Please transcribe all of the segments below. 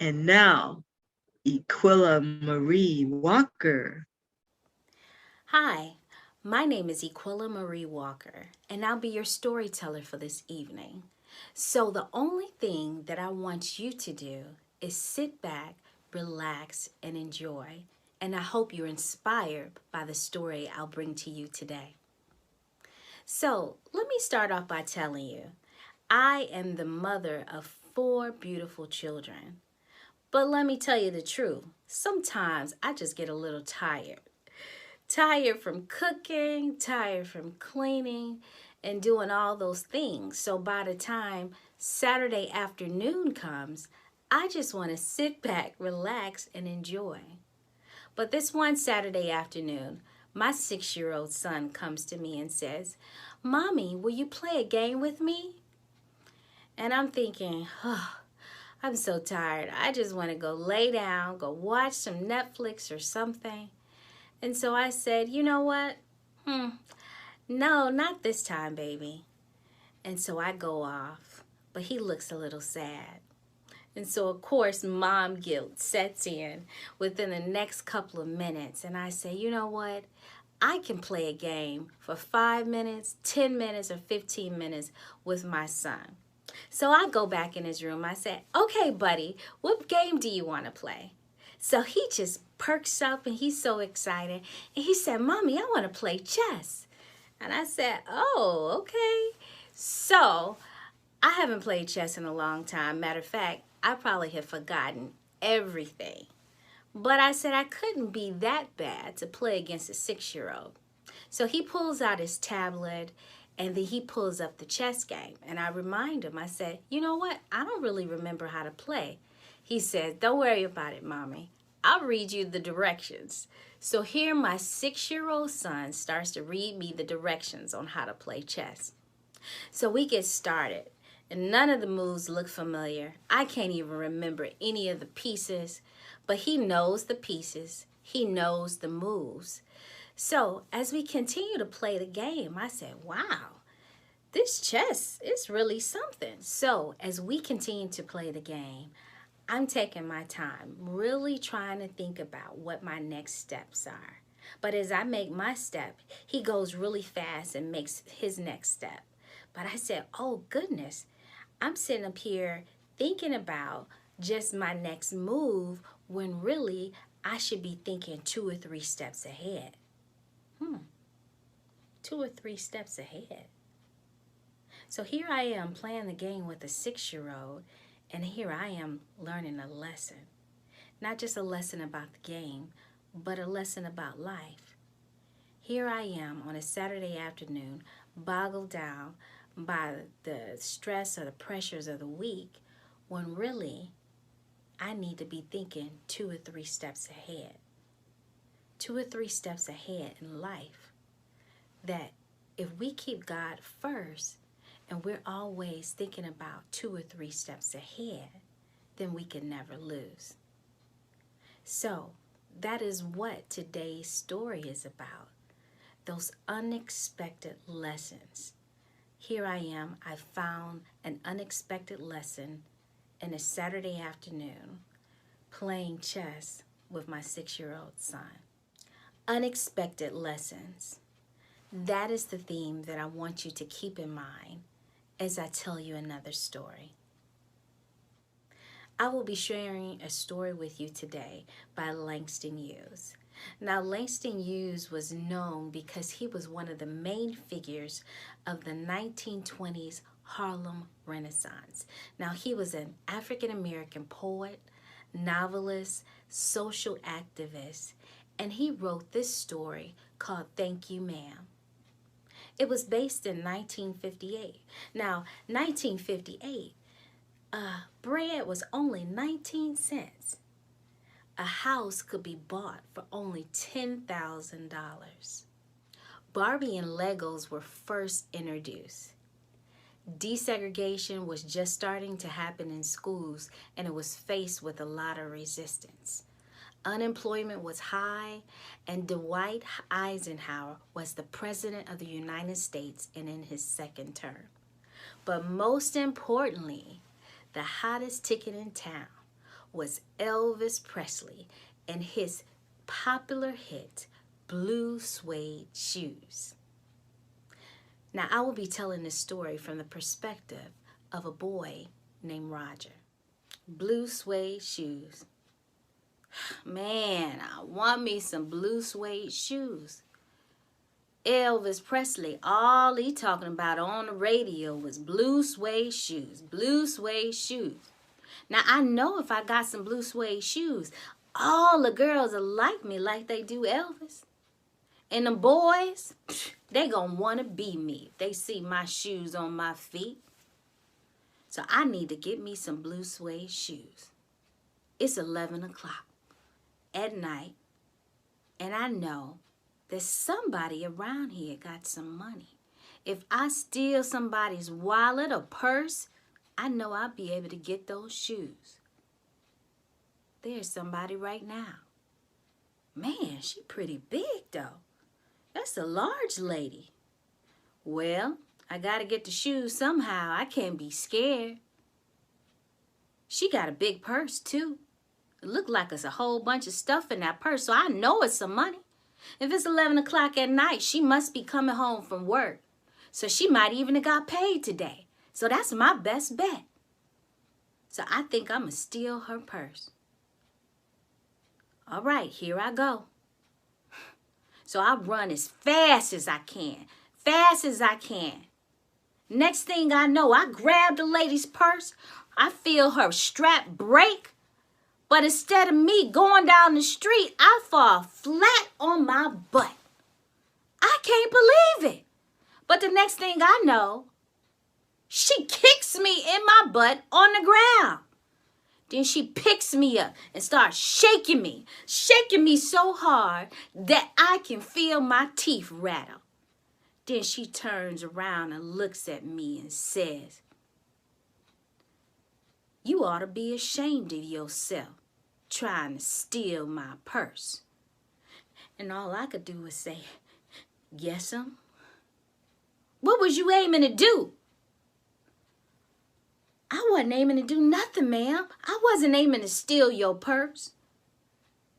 And now, Equilla Marie Walker. Hi, my name is Equilla Marie Walker, and I'll be your storyteller for this evening. So, the only thing that I want you to do is sit back, relax, and enjoy. And I hope you're inspired by the story I'll bring to you today. So, let me start off by telling you I am the mother of four beautiful children. But let me tell you the truth, sometimes I just get a little tired. Tired from cooking, tired from cleaning, and doing all those things. So by the time Saturday afternoon comes, I just want to sit back, relax, and enjoy. But this one Saturday afternoon, my 6 year old son comes to me and says, Mommy, will you play a game with me? And I'm thinking, oh, I'm so tired. I just want to go lay down, go watch some Netflix or something. And so I said, you know what? No, not this time, baby. And so I go off, but he looks a little sad. And so, of course, mom guilt sets in within the next couple of minutes. And I say, you know what? I can play a game for 5 minutes, 10 minutes, or 15 minutes with my son. So I go back in his room. I said, okay, buddy, what game do you want to play? So he just perks up and he's so excited. And he said, Mommy, I want to play chess. And I said, oh, okay. So I haven't played chess in a long time. Matter of fact, I probably have forgotten everything. But I said I couldn't be that bad to play against a 6 year old. So he pulls out his tablet and then he pulls up the chess game. And I remind him, I said, you know what? I don't really remember how to play. He says, don't worry about it, Mommy. I'll read you the directions. So here my 6 year old son starts to read me the directions on how to play chess. So we get started. And none of the moves look familiar. I can't even remember any of the pieces, but he knows the pieces. He knows the moves. So as we continue to play the game, I said, wow, this chess is really something. So as we continue to play the game, I'm taking my time, really trying to think about what my next steps are. But as I make my step, he goes really fast and makes his next step. But I said, oh goodness, I'm sitting up here thinking about just my next move when really I should be thinking 2 or 3 steps ahead. 2 or 3 steps ahead. So here I am playing the game with a 6 year old, and here I am learning a lesson. Not just a lesson about the game, but a lesson about life. Here I am on a Saturday afternoon, boggled down by the stress or the pressures of the week, when really I need to be thinking 2 or 3 steps ahead. 2 or 3 steps ahead in life. That if we keep God first and we're always thinking about 2 or 3 steps ahead, then we can never lose. So that is what today's story is about. Those unexpected lessons. Here I am, I found an unexpected lesson in a Saturday afternoon playing chess with my 6 year old son. Unexpected lessons. That is the theme that I want you to keep in mind as I tell you another story. I will be sharing a story with you today by Langston Hughes. Now, Langston Hughes was known because he was one of the main figures of the 1920s Harlem Renaissance. Now, he was an African American poet, novelist, social activist, and he wrote this story called Thank You, Ma'am. It was based in 1958. Now, 1958, bread was only 19 cents. A house could be bought for only $10,000. Barbie and Legos were first introduced. Desegregation was just starting to happen in schools, and it was faced with a lot of resistance. Unemployment was high, and Dwight Eisenhower was the President of the United States and in his second term. But most importantly, the hottest ticket in town was Elvis Presley and his popular hit, Blue Suede Shoes. Now, I will be telling this story from the perspective of a boy named Roger. Blue suede shoes. Man, I want me some blue suede shoes. Elvis Presley, all he talking about on the radio was blue suede shoes, blue suede shoes. Now, I know if I got some blue suede shoes, all the girls will like me like they do Elvis. And the boys, they gonna want to be me if they see my shoes on my feet. So I need to get me some blue suede shoes. It's 11 o'clock at night, and I know that somebody around here got some money. If I steal somebody's wallet or purse, I know I'll be able to get those shoes. There's somebody right now. Man, she pretty big though. That's a large lady. Well, I gotta get the shoes somehow. I can't be scared. She got a big purse too. It looked like it's a whole bunch of stuff in that purse, so I know it's some money. If it's 11 o'clock at night, she must be coming home from work. So she might even have got paid today. So that's my best bet. So I think I'm gonna steal her purse. All right, here I go. So I run as fast as I can. Fast as I can. Next thing I know, I grab the lady's purse. I feel her strap break. But instead of me going down the street, I fall flat on my butt. I can't believe it. But the next thing I know, she kicks me in my butt on the ground. Then she picks me up and starts shaking me so hard that I can feel my teeth rattle. Then she turns around and looks at me and says, "You ought to be ashamed of yourself trying to steal my purse." And all I could do was say, "Yes'm." "What was you aiming to do?" "I wasn't aiming to do nothing, ma'am. I wasn't aiming to steal your purse."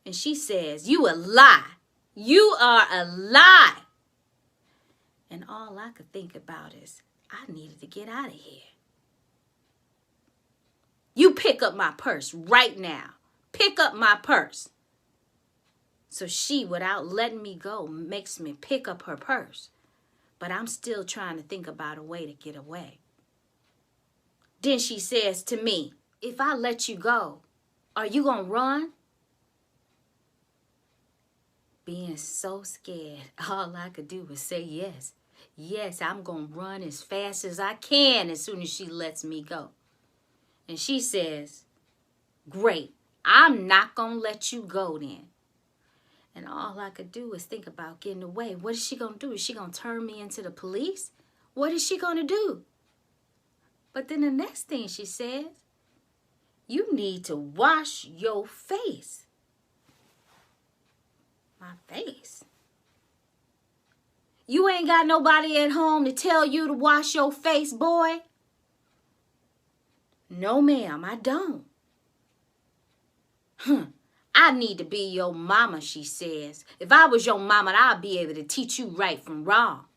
And she says, "You a lie. You are a lie." And all I could think about is, I needed to get out of here. "You pick up my purse right now. Pick up my purse." So she, without letting me go, makes me pick up her purse. But I'm still trying to think about a way to get away. Then she says to me, "If I let you go, are you going to run?" Being so scared, all I could do was say yes. Yes, I'm going to run as fast as I can as soon as she lets me go. And she says, "Great, I'm not going to let you go then." And all I could do was think about getting away. What is she going to do? Is she going to turn me into the police? What is she going to do? But then the next thing she says, "You need to wash your face." My face? You ain't got nobody at home to tell you to wash your face, boy? "No, ma'am, I don't." "I need to be your mama," she says. "If I was your mama, I'd be able to teach you right from wrong."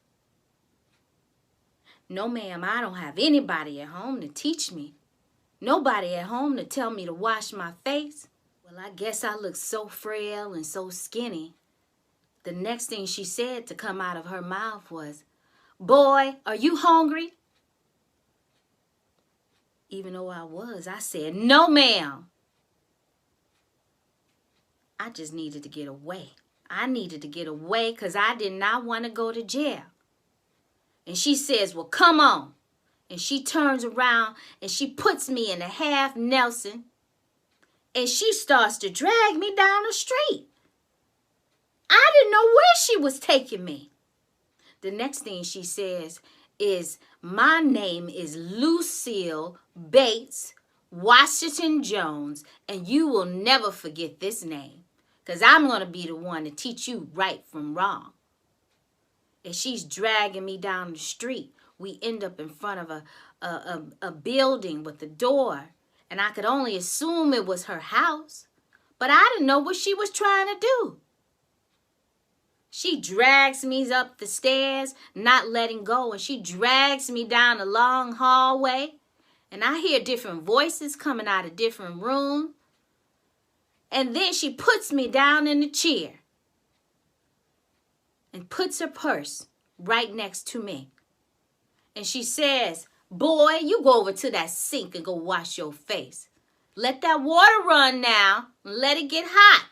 "No, ma'am, I don't have anybody at home to teach me. Nobody at home to tell me to wash my face." Well, I guess I look so frail and so skinny. The next thing she said to come out of her mouth was, "Boy, are you hungry?" Even though I said, "No, ma'am." I just needed to get away. I needed to get away because I did not want to go to jail. And she says, "Well, come on." And she turns around and she puts me in a half Nelson. And she starts to drag me down the street. I didn't know where she was taking me. The next thing she says is, "My name is Lucille Bates Washington Jones, and you will never forget this name, because I'm going to be the one to teach you right from wrong." And she's dragging me down the street. We end up in front of a building with a door. and I could only assume it was her house, but I didn't know what she was trying to do. She drags me up the stairs, not letting go, and she drags me down a long hallway, and I hear different voices coming out of different rooms, and then she puts me down in the chair and puts her purse right next to me. And she says, "Boy, you go over to that sink and go wash your face. Let that water run now and let it get hot,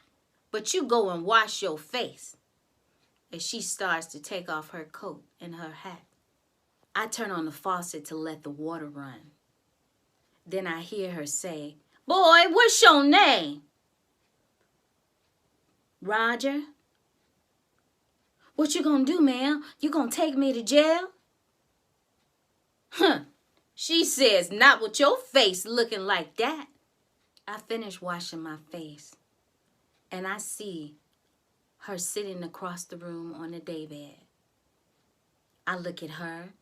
but you go and wash your face." And she starts to take off her coat and her hat. I turn on the faucet to let the water run. Then I hear her say, "Boy, what's your name?" "Roger." "What you gonna do, ma'am? You gonna take me to jail?" "Huh," she says, "not with your face looking like that." I finish washing my face, and I see her sitting across the room on the daybed. I look at her,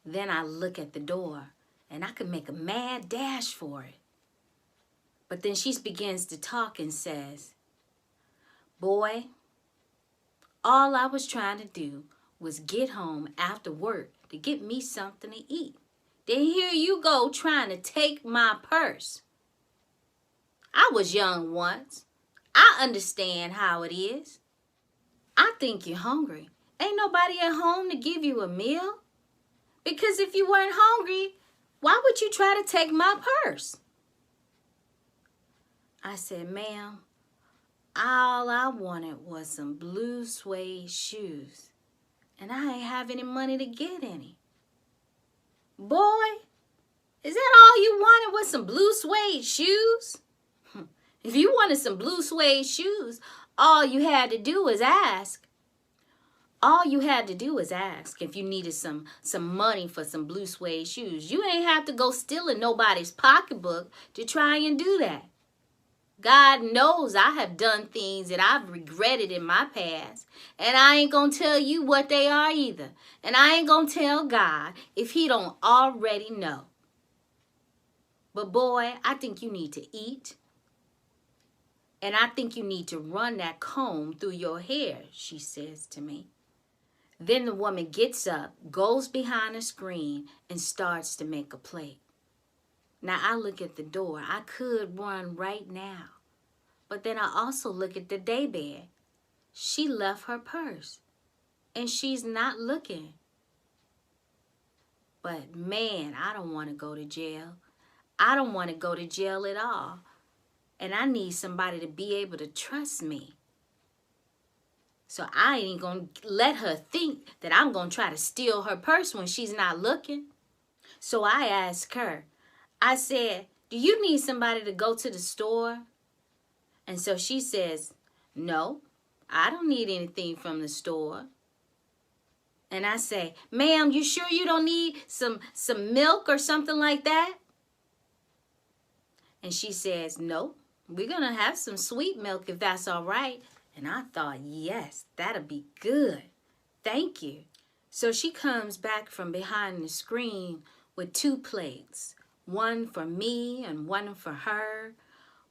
then I look at the door, and I could make a mad dash for it. But then she begins to talk and says, "Boy, all I was trying to do was get home after work to get me something to eat. Then here you go trying to take my purse. I was young once. I understand how it is. I think you're hungry. Ain't nobody at home to give you a meal. Because if you weren't hungry, why would you try to take my purse?" I said, "Ma'am, all I wanted was some blue suede shoes, and I ain't have any money to get any." "Boy, is that all you wanted was some blue suede shoes?" If you wanted some blue suede shoes, all you had to do was ask. All you had to do was ask if you needed some money for some blue suede shoes. You ain't have to go stealing nobody's pocketbook to try and do that. God knows I have done things that I've regretted in my past, and I ain't gonna tell you what they are either. And I ain't gonna tell God if he don't already know. But boy, I think you need to eat. And I think you need to run that comb through your hair," she says to me. Then the woman gets up, goes behind a screen, and starts to make a plate. Now I look at the door. I could run right now. But then I also look at the daybed. She left her purse, and she's not looking. But man, I don't want to go to jail. I don't want to go to jail at all. And I need somebody to be able to trust me. So I ain't going to let her think that I'm going to try to steal her purse when she's not looking. So I asked her, I said, "Do you need somebody to go to the store?" And so she says, "No, I don't need anything from the store." And I say, "Ma'am, you sure you don't need some milk or something like that?" And she says, "No, we're going to have some sweet milk if that's all right." And I thought, yes, that'll be good. Thank you. So she comes back from behind the screen with 2 plates, one for me and one for her,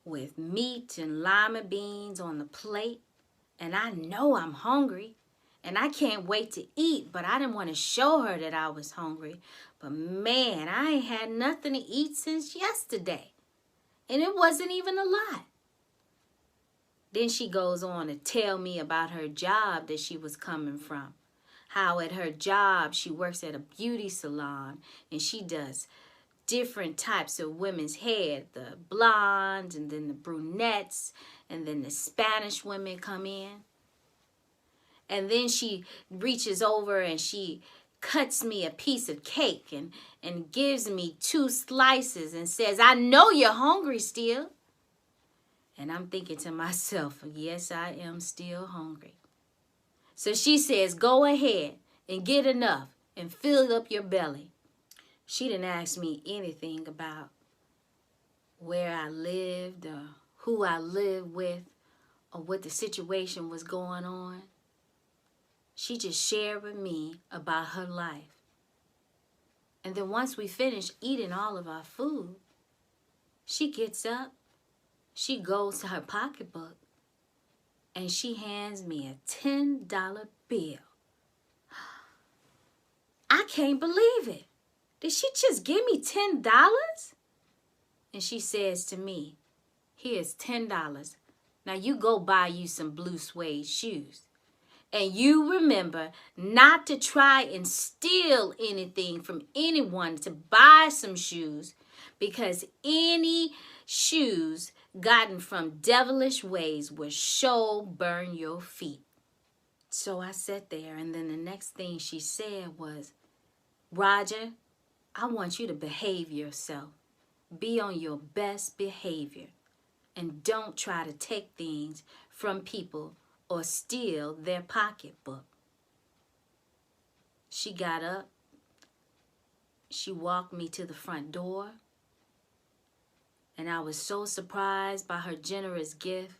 with meat and lima beans on the plate. And I know I'm hungry, and I can't wait to eat, but I didn't want to show her that I was hungry. But man, I ain't had nothing to eat since yesterday, and it wasn't even a lot. Then she goes on to tell me about her job that she was coming from. How at her job, she works at a beauty salon, and she does different types of women's hair. The blondes, and then the brunettes, and then the Spanish women come in. And then she reaches over and she cuts me a piece of cake and gives me 2 slices and says, "I know you're hungry still." And I'm thinking to myself, yes, I am still hungry. So she says, "Go ahead and get enough and fill up your belly." She didn't ask me anything about where I lived or who I lived with or what the situation was going on. She just shared with me about her life. And then once we finished eating all of our food, She gets up, she goes to her pocketbook, and she hands me a $10 bill. I can't believe it. Did she just give me $10? And she says to me, here's $10. Now you go buy you some blue suede shoes. And you remember not to try and steal anything from anyone to buy some shoes, because any shoes gotten from devilish ways will sure burn your feet. So I sat there, and then the next thing she said was, Roger, I want you to behave yourself. Be on your best behavior. And don't try to take things from people or steal their pocketbook. She got up. She walked me to the front door. And I was so surprised by her generous gift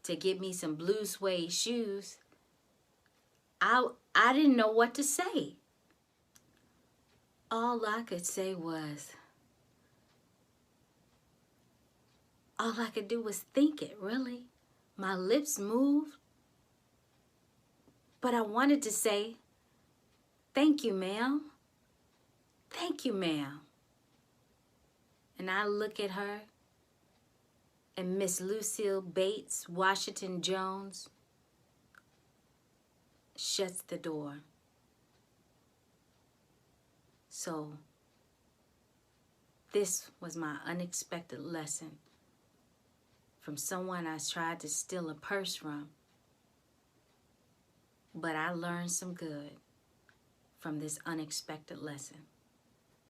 to get me some blue suede shoes. I didn't know what to say. All I could do was think it, really. My lips moved. But I wanted to say, thank you, ma'am. Thank you, ma'am. And I look at her, and Miss Lucille Bates Washington Jones shuts the door. So this was my unexpected lesson from someone I tried to steal a purse from. But I learned some good from this unexpected lesson.